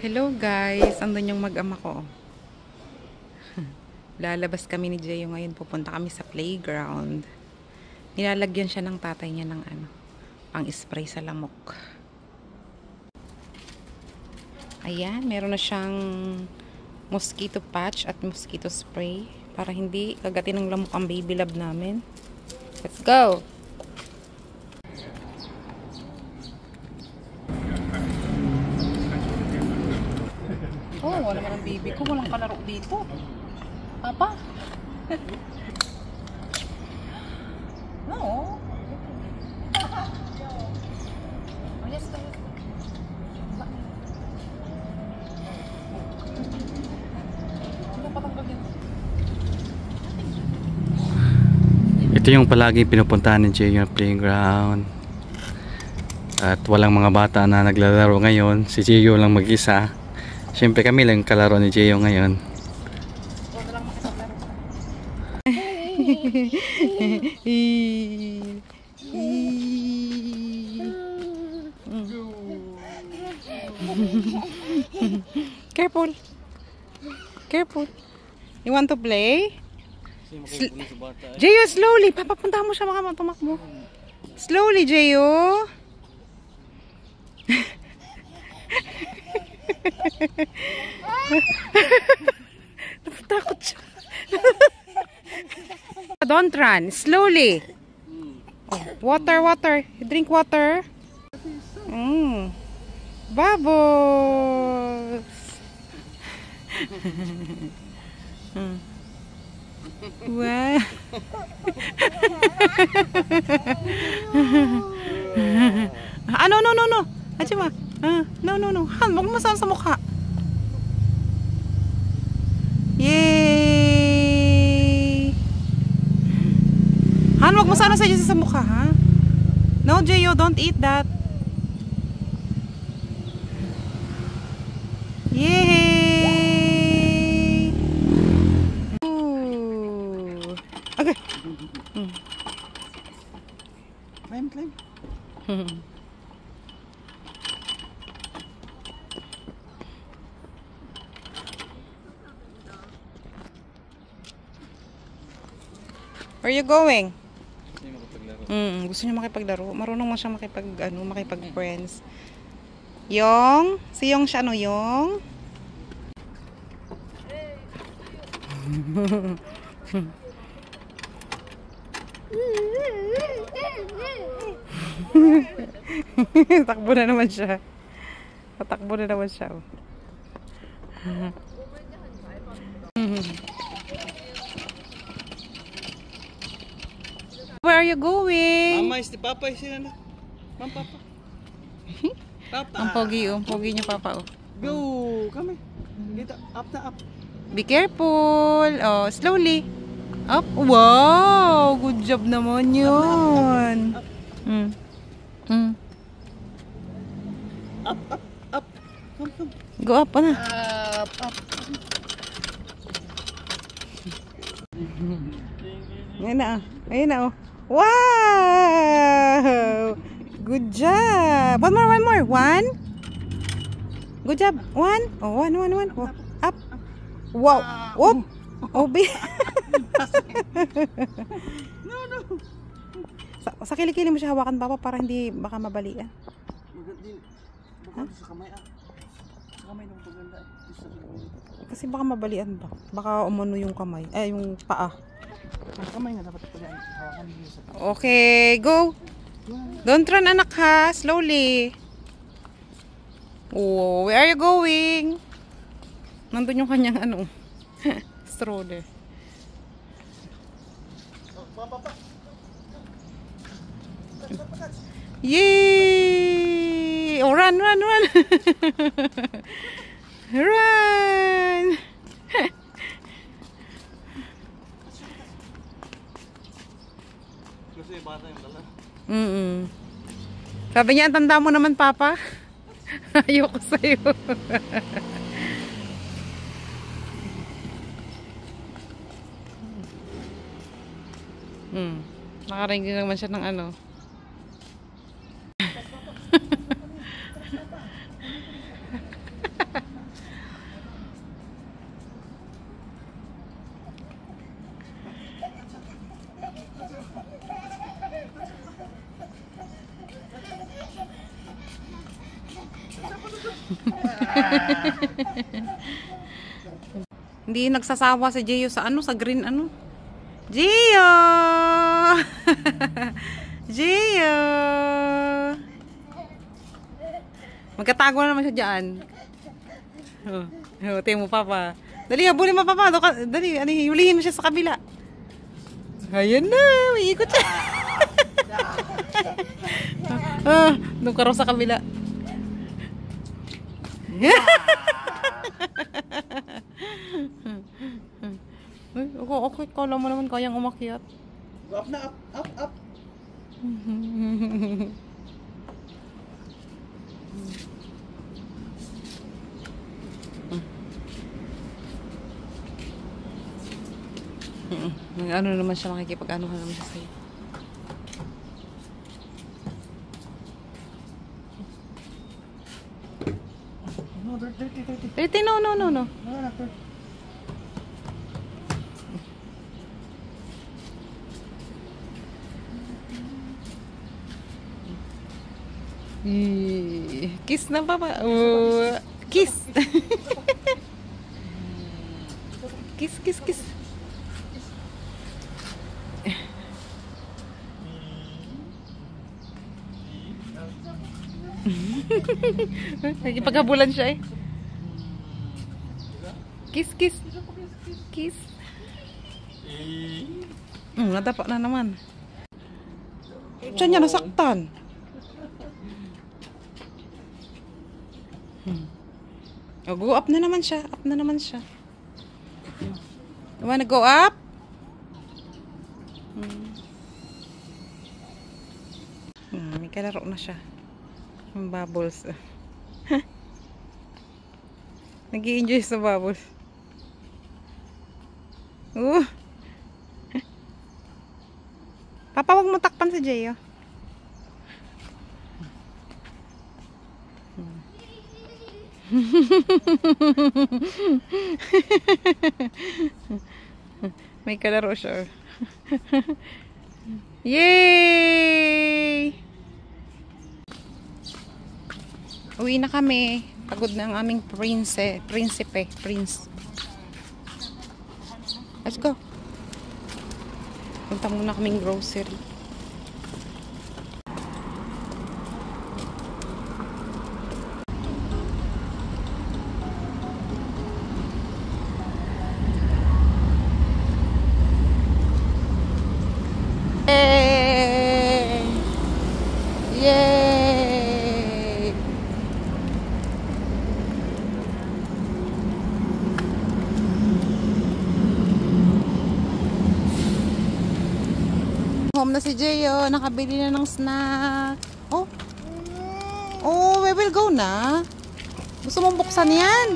Hello guys, andun yung mag-ama ko. Lalabas kami ni Jeyo ngayon, pupunta kami sa playground. Nilalagyan siya ng tatay niya ng pang spray sa lamok. Ayan, meron na siyang mosquito patch at mosquito spray para hindi kagatin ng lamok ang baby love namin. Let's go! Oh, wala naman ang baby ko. Walang kalaro dito. Papa? No. Oh, yes, yes. Ito yung palagi pinupuntahan ni Jay, yung playground. At walang mga bata na naglalaro ngayon. Si Gio lang mag-isa. Siyempre kami lang kalaro ni Gio ngayon. Careful. Careful. You want to play? Jeyo, slowly. Papapunta mo siya, baka tumakbo. Slowly, Jeyo. Natakot siya. Don't run. Slowly. Oh, water, water. Drink water. Bubbles. Wow. No. Achima. No. Han, wag mo sa mukha. Yay! Han, wag mo sa mukha, ha? No, Jeyo, don't eat that. Yay! Ooh. Okay. Climb. Where are you going? Gusto niya makipaglaro. Marunong mo siya makipag-friends. Yong? Si Yong siya, no? Yong? Takbo na naman siya. Tatakbo na naman siya. Where are you going? Mama, is the Papa is here na? Mama, Papa. Papa. Ang pogi niya, Papa, oh. Go, kami. Dito, up. Be careful. Oh, slowly. Up. Wow, good job naman yun. Up. Come. Go up na. Up. Ayun na, oh. Wow! Good job. One more. One. Good job. One. Oh, one. Oh, up. Wow. Whoop. Oh, No. Sa kilikili mo siya hawakan, Papa, para hindi baka mabalian. Sa kamay ng paganda. Kasi baka mabalian ba? Baka umano yung kamay. Yung paa. Kamay nga dapat pala hawakan niyo sa paa. Okay, go. Don't run, anak, ha. Slowly. Oh, where are you going? Nandun yung kanyang stroller. Papa. Yay! Oh, run! Run! Kasi bata yung dala. Sabi niya, tanda mo naman, Papa. Ayoko sa'yo. Nakarinig naman siya ng Hindi nagsasawa si Gio sa ano, sa green ano. Gio! Gio! Magkatago na naman siya dyan. Oh, tingin mo papa. Dali, habulin mo papa. Dali, hulihin mo siya sa kabila. Ayan na, may ikot siya. Doon ka raw sa kabila. Okay, kala mo naman kayang umakyat. Up na, up. Ano naman siya, makikipag-ano ka naman siya sa'yo. No, dirty. Dirty, no. No. Kiss na papa. Oh, kiss. Kiss. Nagipaghabulan siya eh. Kiss. Nadapa na naman. Siya niya nasaktan. Go up na naman siya. You wanna go up? May kalaro na siya. Yung bubbles. Nag-i-enjoy sa bubbles. Papa, wag mo takpan si Gio. May kalaro siya. Yay! Uwi na kami. Pagod na ang aming prince. Let's go. Punta muna kaming grocery. Yay! Home na si Gio. Nakabili na ng snack. Oh, we will go na. Gusto mong buksan yan?